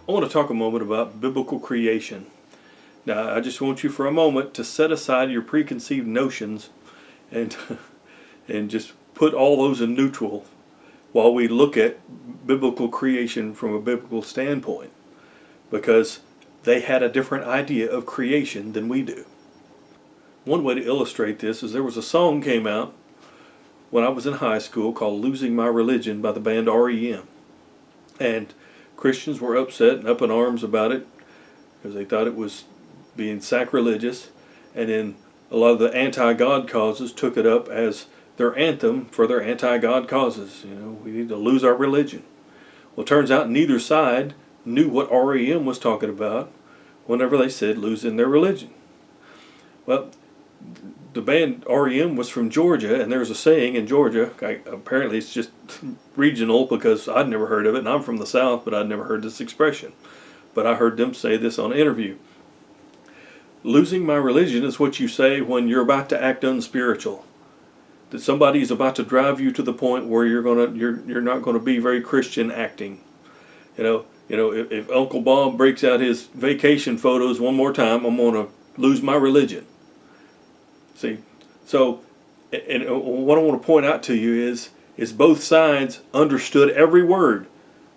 I want to talk a moment about biblical creation. Now, I just want you for a moment to set aside your preconceived notions and and just put all those in neutral while we look at biblical creation from a biblical standpoint, because they had a different idea of creation than we do. One way to illustrate this is there was a song came out when I was in high school called "Losing My Religion" by the band REM. And Christians were upset and up in arms about it because they thought it was being sacrilegious. And then a lot of the anti-God causes took it up as their anthem for their anti-God causes. You know, we need to lose our religion. Well, it turns out neither side knew what REM was talking about whenever they said losing their religion. Well, the band REM was from Georgia, and there's a saying in Georgia, apparently it's just regional because I'd never heard of it, and I'm from the South, but I'd never heard this expression. But I heard them say this on an interview. Losing my religion is what you say when you're about to act unspiritual. That somebody is about to drive you to the point where you're not gonna be very Christian acting. You know, if Uncle Bob breaks out his vacation photos one more time, I'm gonna lose my religion. See, so, and what I want to point out to you is both sides understood every word.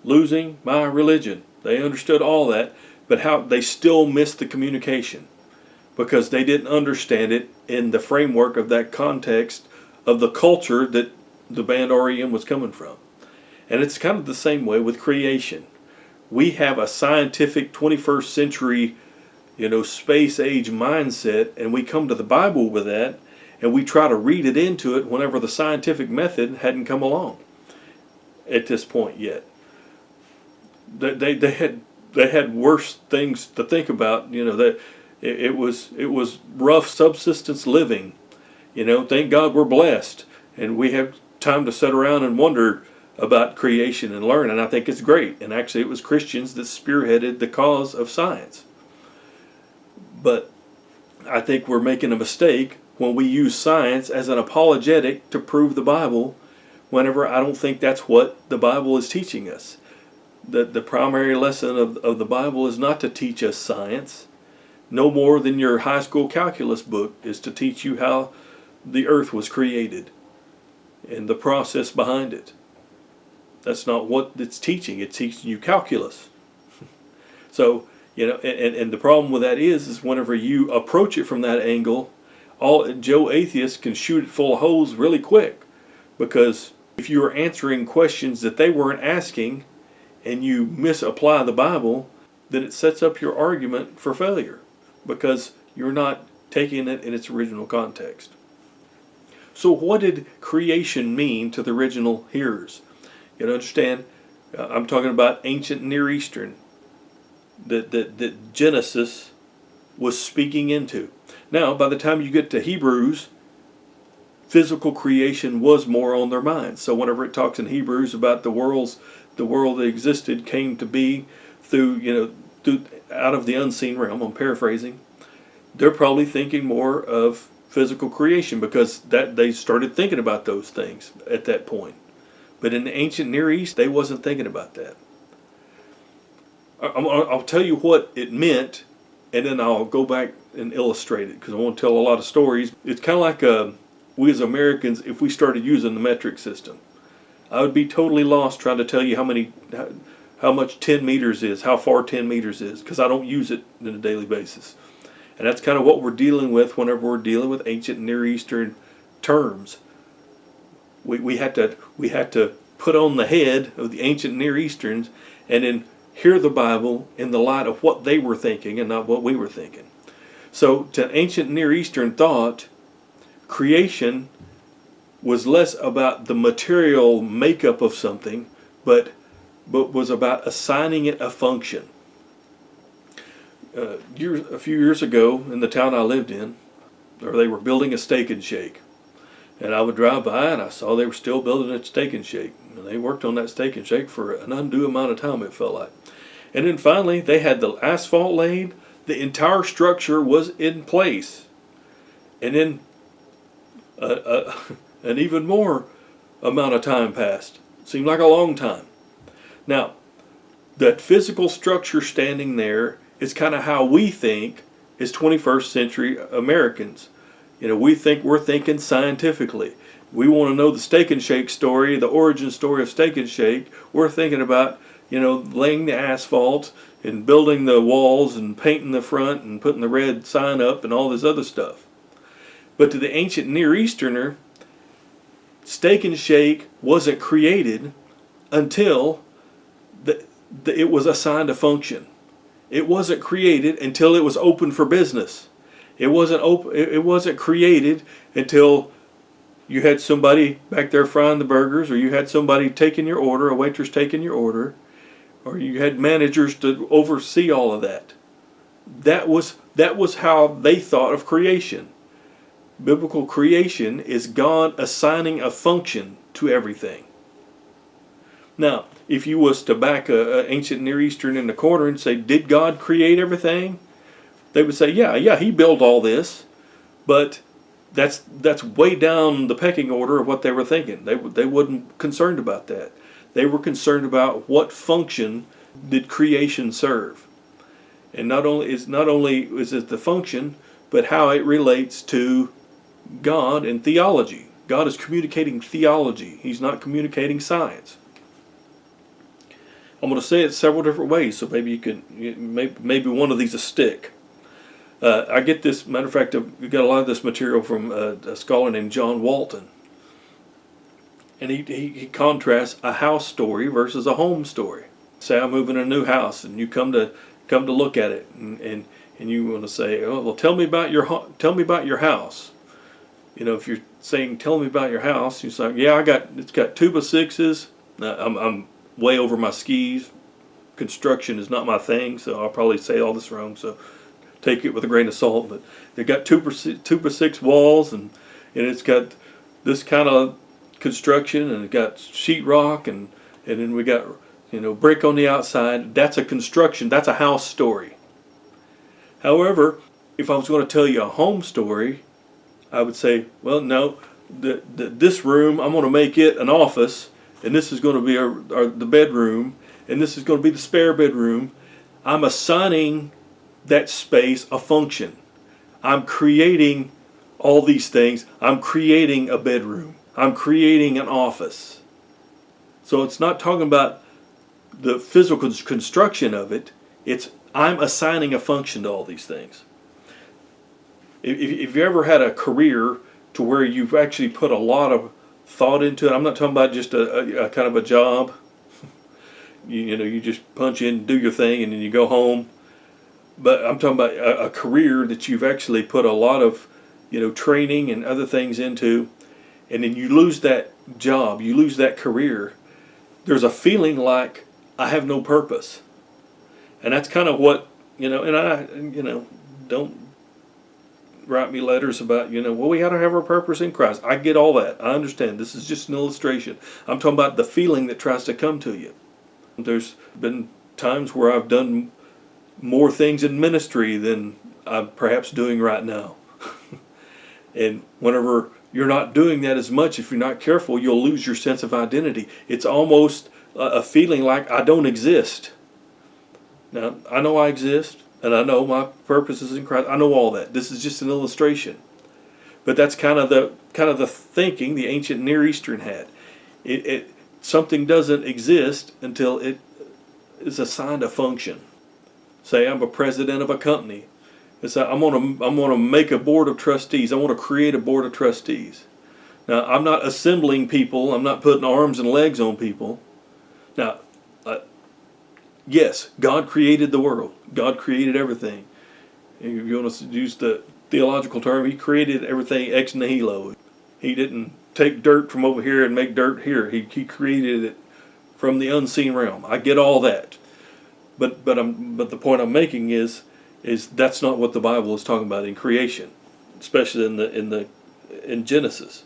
Losing my religion. They understood all that, but how they still missed the communication because they didn't understand it in the framework of that context of the culture that the band REM was coming from. And it's kind of the same way with creation. We have a scientific 21st century space age mindset, and we come to the Bible with that, and we try to read it into it whenever the scientific method hadn't come along at this point yet. They had worse things to think about. That it was rough subsistence living. Thank God we're blessed, and we have time to sit around and wonder about creation and learn, and I think it's great. And actually, it was Christians that spearheaded the cause of science. But I think we're making a mistake when we use science as an apologetic to prove the Bible, whenever I don't think that's what the Bible is teaching us. The primary lesson of the Bible is not to teach us science, no more than your high school calculus book is to teach you how the earth was created and the process behind it. That's not what it's teaching. It's teaching you calculus. So, and the problem with that is whenever you approach it from that angle, Joe Atheist can shoot it full of holes really quick, because if you are answering questions that they weren't asking and you misapply the Bible, then it sets up your argument for failure because you're not taking it in its original context. So what did creation mean to the original hearers? You understand, I'm talking about ancient Near Eastern that Genesis was speaking into. Now, by the time you get to Hebrews, physical creation was more on their minds. So whenever it talks in Hebrews about the world that existed came to be through out of the unseen realm, I'm paraphrasing, they're probably thinking more of physical creation because that they started thinking about those things at that point. But in the ancient Near East, they wasn't thinking about that. I'll tell you what it meant, and then I'll go back and illustrate it because I want to tell a lot of stories. It's kind of like we as Americans, if we started using the metric system, I would be totally lost trying to tell you how much 10 meters is, how far 10 meters is, because I don't use it on a daily basis. And that's kind of what we're dealing with whenever we're dealing with ancient Near Eastern terms. We had to put on the head of the ancient Near Easterns and then hear the Bible in the light of what they were thinking and not what we were thinking. So to ancient Near Eastern thought, creation was less about the material makeup of something, but was about assigning it a function. A few years ago in the town I lived in, they were building a Steak and Shake. And I would drive by and I saw they were still building a Steak and Shake. And they worked on that Steak and Shake for an undue amount of time, it felt like. And then finally, they had the asphalt laid. The entire structure was in place. And then an even more amount of time passed. Seemed like a long time. Now, That physical structure standing there is kind of how we think as 21st century Americans. We think we're thinking scientifically. We want to know the Steak and Shake story, the origin story of Steak and Shake. We're thinking about, laying the asphalt and building the walls and painting the front and putting the red sign up and all this other stuff. But to the ancient Near Easterner, Steak and Shake wasn't created until it was assigned a function. It wasn't created until it was open for business. It wasn't created until you had somebody back there frying the burgers, or you had somebody taking your order, a waitress taking your order, or you had managers to oversee all of that. That was how they thought of creation. Biblical creation is God assigning a function to everything. Now, if you was to back a ancient Near Eastern in the corner and say, did God create everything? They would say, yeah, he built all this, but that's way down the pecking order of what they were thinking. They wasn't concerned about that. They were concerned about what function did creation serve. And not only is it the function, but how it relates to God and theology. God is communicating theology. He's not communicating science. I'm going to say it several different ways, so maybe you can, maybe one of these will stick. I get this, matter of fact, we got a lot of this material from a scholar named John Walton. And he contrasts a house story versus a home story. Say I'm moving a new house, and you come to look at it, and you want to say, oh, well, tell me about your house. If you're saying, tell me about your house, you say, yeah, it's got 2x6s. I'm way over my skis. Construction is not my thing, so I'll probably say all this wrong, so take it with a grain of salt. But they've got 2x6 walls, and it's got this kind of construction, and it got sheetrock, and then we got brick on the outside. That's a construction. That's a house story. However, if I was going to tell you a home story, I would say, well, no, this room, I'm going to make it an office, and this is going to be the bedroom, and this is going to be the spare bedroom. I'm assigning that space a function. I'm creating all these things. I'm creating a bedroom. I'm creating an office. So it's not talking about the physical construction of it. I'm assigning a function to all these things. If you ever had a career to where you've actually put a lot of thought into it, I'm not talking about just a kind of a job. You just punch in, do your thing, and then you go home. But I'm talking about a career that you've actually put a lot of, training and other things into, and then you lose that job, you lose that career. There's a feeling like I have no purpose, and that's kind of what and I don't write me letters about well, we got to have our purpose in Christ. I get all that. I understand. This is just an illustration. I'm talking about the feeling that tries to come to you. There's been times where I've done more things in ministry than I'm perhaps doing right now. And whenever you're not doing that as much, if you're not careful, you'll lose your sense of identity. It's almost a feeling like I don't exist. Now, I know I exist, and I know my purpose is in Christ. I know all that. This is just an illustration. But that's kind of the thinking the ancient Near Eastern had. Something doesn't exist until it is assigned a function. Say I'm a president of a company. It's like I'm gonna make a board of trustees. I want to create a board of trustees. Now I'm not assembling people. I'm not putting arms and legs on people. Now, yes, God created the world. God created everything. If you want to use the theological term, He created everything ex nihilo. He didn't take dirt from over here and make dirt here. He created it from the unseen realm. I get all that. But the point I'm making is that's not what the Bible is talking about in creation, especially in Genesis.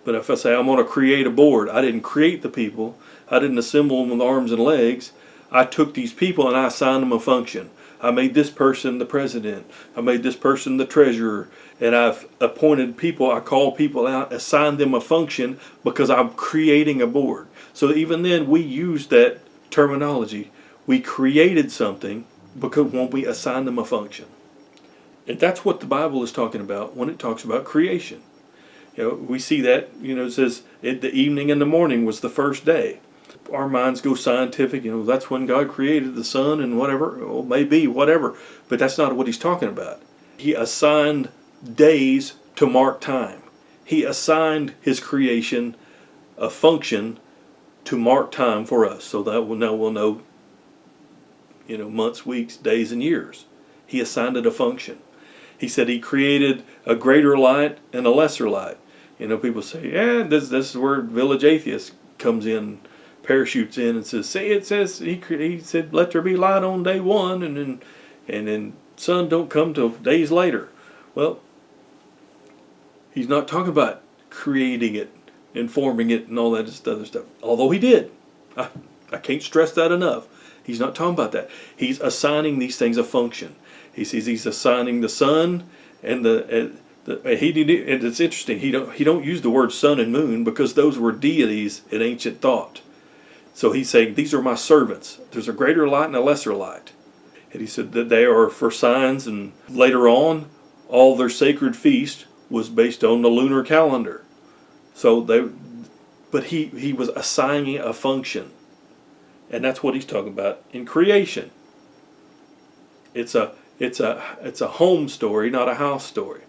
But if I say I'm going to create a board, I didn't create the people. I didn't assemble them with arms and legs. I took these people and I assigned them a function. I made this person the president. I made this person the treasurer. And I've appointed people. I call people out, assigned them a function because I'm creating a board. So even then we use that terminology. We created something because when we assign them a function. And that's what the Bible is talking about when it talks about creation. We see that, it says the evening and the morning was the first day. Our minds go scientific, that's when God created the sun and whatever, maybe, whatever. But that's not what he's talking about. He assigned days to mark time. He assigned his creation a function to mark time for us, so that we'll know, months, weeks, days, and years. He assigned it a function. He said he created a greater light and a lesser light. People say, this is where Village Atheist comes in, parachutes in and says, it says he said, let there be light on day one, and then sun don't come till days later. Well, he's not talking about creating it and forming it and all that other stuff. Although he did. I can't stress that enough. He's not talking about that. He's assigning these things a function. He says he's assigning the sun and and it's interesting. He don't use the word sun and moon because those were deities in ancient thought. So he's saying these are my servants. There's a greater light and a lesser light. And he said that they are for signs, and later on, all their sacred feast was based on the lunar calendar. But he was assigning a function. And that's what he's talking about in creation. It's a home story, not a house story.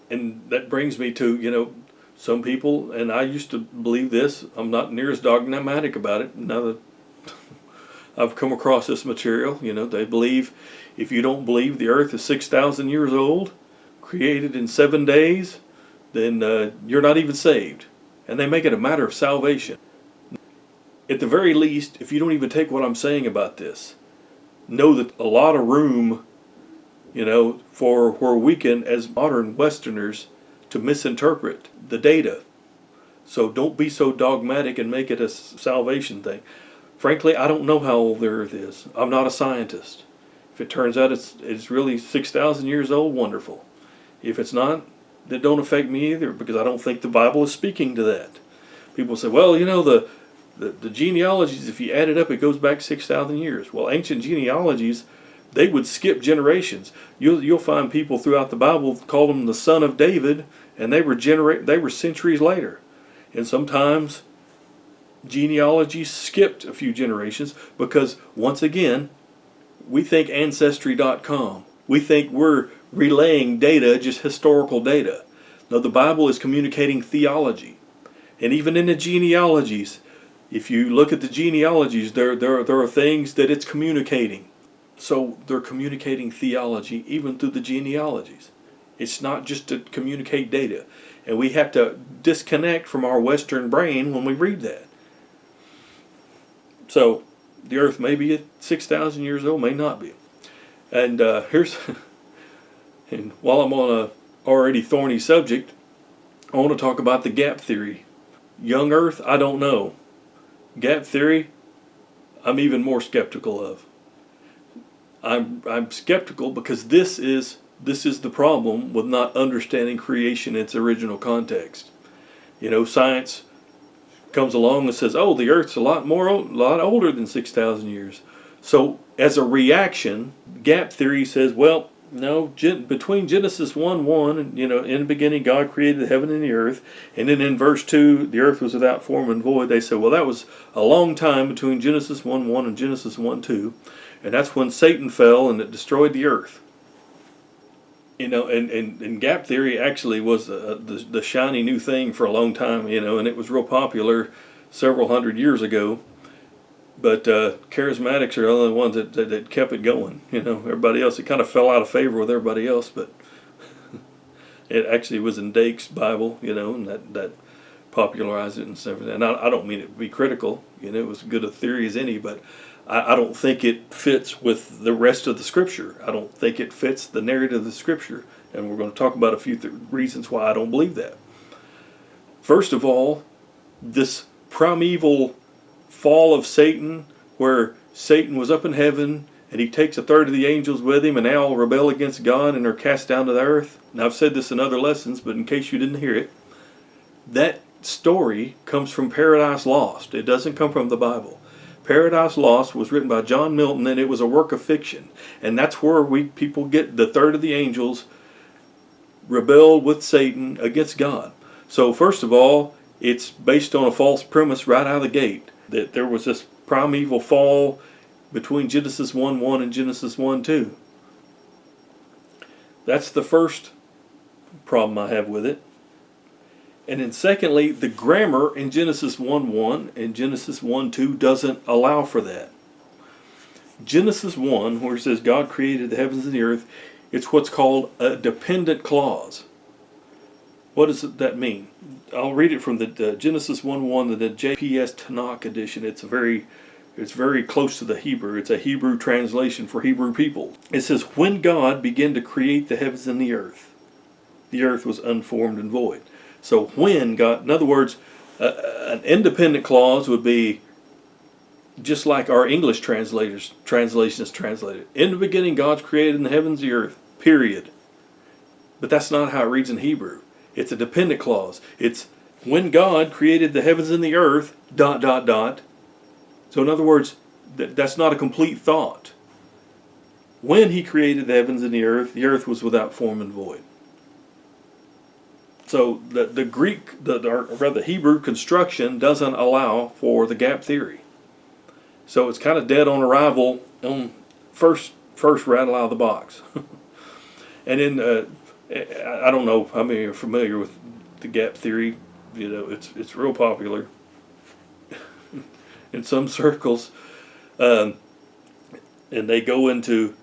And that brings me to, some people, and I used to believe this, I'm not near as dogmatic about it now that I've come across this material. They believe if you don't believe the earth is 6,000 years old, created in 7 days, then you're not even saved. And they make it a matter of salvation. At the very least, if you don't even take what I'm saying about this, know that a lot of room, for where we can, as modern Westerners, to misinterpret the data. So don't be so dogmatic and make it a salvation thing. Frankly, I don't know how old the earth is. I'm not a scientist. If it turns out it's really 6,000 years old, wonderful. If it's not, that don't affect me either, because I don't think the Bible is speaking to that. People say, well, the genealogies, if you add it up, it goes back 6,000 years. Well, ancient genealogies, they would skip generations. You'll find people throughout the Bible call them the son of David, and they were centuries later. And sometimes genealogies skipped a few generations because, once again, we think Ancestry.com. We think we're relaying data, just historical data. No, the Bible is communicating theology. And even in the genealogies, if you look at the genealogies, there are things that it's communicating. So they're communicating theology even through the genealogies. It's not just to communicate data. And we have to disconnect from our Western brain when we read that. So the earth may be at 6,000 years old, may not be. And and while I'm on a already thorny subject, I want to talk about the gap theory. Young earth, I don't know. Gap theory, I'm even more skeptical of. I'm skeptical because this is the problem with not understanding creation in its original context. Science comes along and says, "Oh, the Earth's a lot older than 6,000 years." So, as a reaction, gap theory says, "Well, no. Between Genesis 1:1 and in the beginning God created the heaven and the earth, and then in verse 2 the earth was without form and void." They say, "Well, that was a long time between Genesis 1:1 and Genesis 1:2." And that's when Satan fell and it destroyed the earth. And gap theory actually was the shiny new thing for a long time, and it was real popular several hundred years ago. But charismatics are the only ones that kept it going. Everybody else, it kind of fell out of favor with everybody else, but it actually was in Dake's Bible, and that popularized it and stuff. And I don't mean it to be critical, it was as good a theory as any, but I don't think it fits with the rest of the Scripture. I don't think it fits the narrative of the Scripture. And we're going to talk about a few reasons why I don't believe that. First of all, this primeval fall of Satan, where Satan was up in heaven and he takes a third of the angels with him and they all rebel against God and are cast down to the earth. Now, I've said this in other lessons, but in case you didn't hear it, that story comes from Paradise Lost. It doesn't come from the Bible. Paradise Lost was written by John Milton, and it was a work of fiction. And that's where people get the third of the angels rebelled with Satan against God. So first of all, it's based on a false premise right out of the gate, that there was this primeval fall between Genesis 1:1 and Genesis 1:2. That's the first problem I have with it. And then secondly, the grammar in Genesis 1:1 and Genesis 1:2 doesn't allow for that. Genesis 1, where it says God created the heavens and the earth, it's what's called a dependent clause. What does that mean? I'll read it from the Genesis 1:1, the JPS Tanakh edition. It's very close to the Hebrew. It's a Hebrew translation for Hebrew people. It says, when God began to create the heavens and the earth was unformed and void. So when God, in other words, an independent clause would be just like our English translation is translated. In the beginning, God's created the heavens and the earth, period. But that's not how it reads in Hebrew. It's a dependent clause. It's when God created the heavens and the earth, ... So in other words, that's not a complete thought. When he created the heavens and the earth was without form and void. So the Greek, or rather the Hebrew construction doesn't allow for the gap theory. So it's kind of dead on arrival on first rattle out of the box. And then I don't know how many are familiar with the gap theory. You know, it's real popular in some circles, and they go into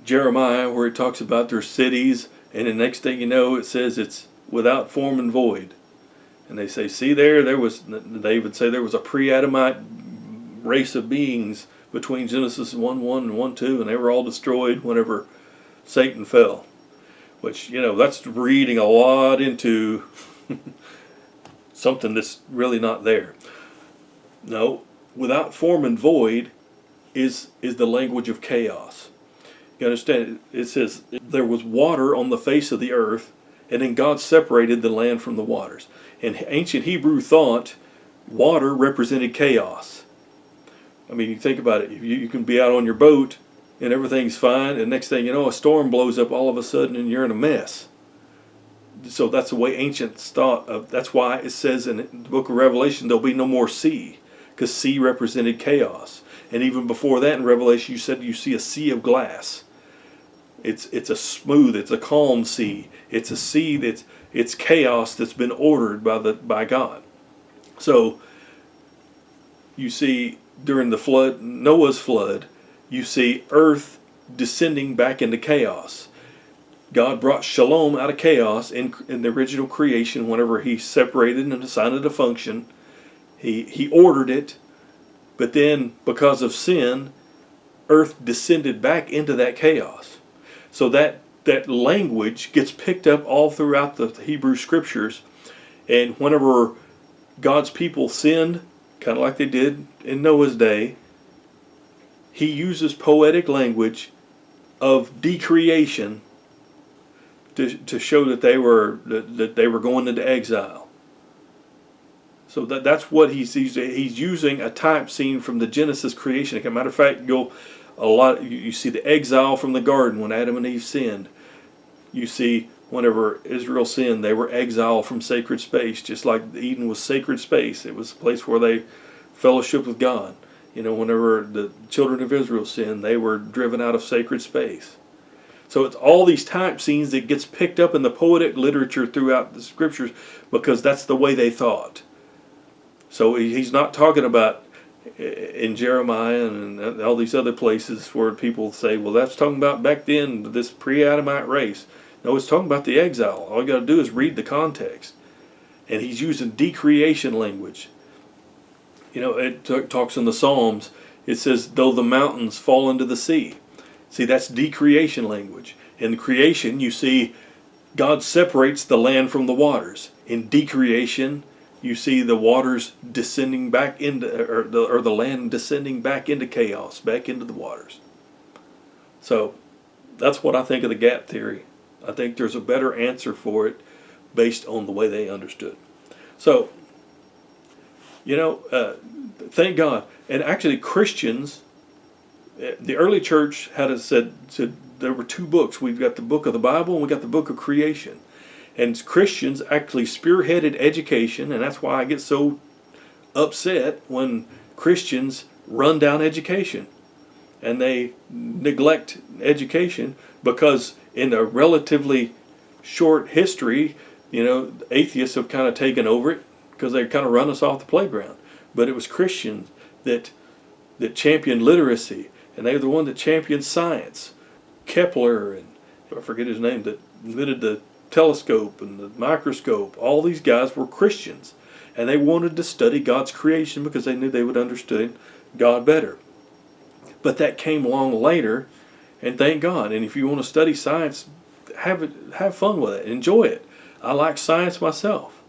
Jeremiah where it talks about their cities, and the next thing you know, it says it's without form and void. And they say, see they would say there was a pre-Adamite race of beings between Genesis 1:1 and 1:2, and they were all destroyed whenever Satan fell. Which, you know, that's reading a lot into something that's really not there. No, without form and void is the language of chaos. You understand? It says there was water on the face of the earth, and then God separated the land from the waters. In ancient Hebrew thought, water represented chaos. I mean, you think about it. You can be out on your boat and everything's fine, and next thing you know, a storm blows up all of a sudden and you're in a mess. So that's the way ancients thought of. That's why it says in the book of Revelation there'll be no more sea, because sea represented chaos. And even before that in Revelation, you said you see a sea of glass. It's a smooth, it's a calm sea. It's a sea it's chaos that's been ordered by God. So you see during the flood, Noah's flood, you see earth descending back into chaos. God brought shalom out of chaos in the original creation. Whenever he separated and assigned it a function, he ordered it. But then because of sin, earth descended back into that chaos. So that language gets picked up all throughout the Hebrew scriptures. And whenever God's people sinned, kind of like they did in Noah's day, he uses poetic language of decreation to show that they were going into exile. So that's what he's using a type scene from the Genesis creation. As a matter of fact, you see the exile from the garden when Adam and Eve sinned. You see whenever Israel sinned, they were exiled from sacred space, just like Eden was sacred space. It was a place where they fellowshiped with God. You know, whenever the children of Israel sinned, they were driven out of sacred space. So it's all these type scenes that gets picked up in the poetic literature throughout the scriptures because that's the way they thought. So he's not talking about in Jeremiah and all these other places where people say, well, that's talking about back then, this pre-Adamite race. No, it's talking about the exile. All you got to do is read the context. And he's using decreation language. You know, it talks in the Psalms, it says, though the mountains fall into the sea. See, that's decreation language. In creation, you see God separates the land from the waters. In decreation, you see the waters descending back into, or the land descending back into chaos, back into the waters. So that's what I think of the gap theory. I think there's a better answer for it based on the way they understood. So You know, thank God. And actually, Christians, the early church had said there were two books. We've got the book of the Bible and we got the book of creation. And Christians actually spearheaded education, and that's why I get so upset when Christians run down education and they neglect education, because in a relatively short history, you know, atheists have kind of taken over it because they kind of run us off the playground. But it was Christians that championed literacy, and they were the one that championed science. Kepler, and I forget his name, that invented the telescope and the microscope. All these guys were Christians, and they wanted to study God's creation because they knew they would understand God better. But that came along later, and thank God. And if you want to study science, have fun with it, enjoy it. I like science myself,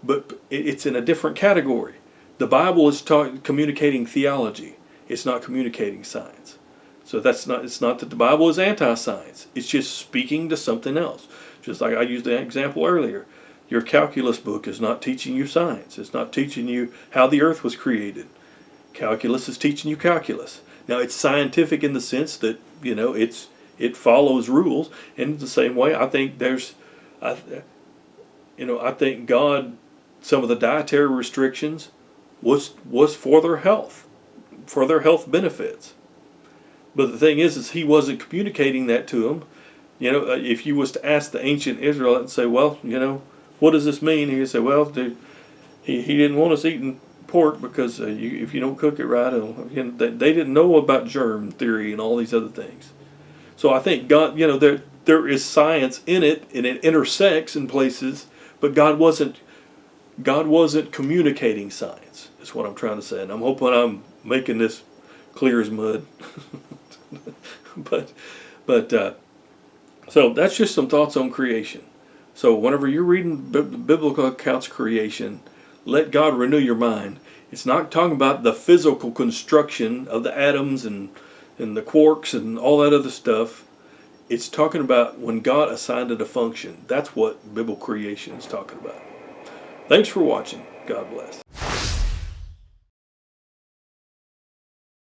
but it's in a different category. The Bible is communicating theology. It's not communicating science. So it's not that the Bible is anti-science. It's just speaking to something else. Just like I used the example earlier. Your calculus book is not teaching you science. It's not teaching you how the earth was created. Calculus is teaching you calculus. Now, it's scientific in the sense that, you know, it follows rules. And the same way, I think I think God, some of the dietary restrictions was for their health benefits. But the thing is he wasn't communicating that to them. You know, if you was to ask the ancient Israelite and say, well, you know, what does this mean? He would say, well, he didn't want us eating pork because if you don't cook it right, they didn't know about germ theory and all these other things. So I think God, you know, there is science in it, and it intersects in places, but God wasn't communicating science, is what I'm trying to say. And I'm hoping I'm making this clear as mud. but so that's just some thoughts on creation. So whenever you're reading biblical accounts of creation, let God renew your mind. It's not talking about the physical construction of the atoms and the quarks and all that other stuff. It's talking about when God assigned it a function. That's what biblical creation is talking about. Thanks for watching. God bless.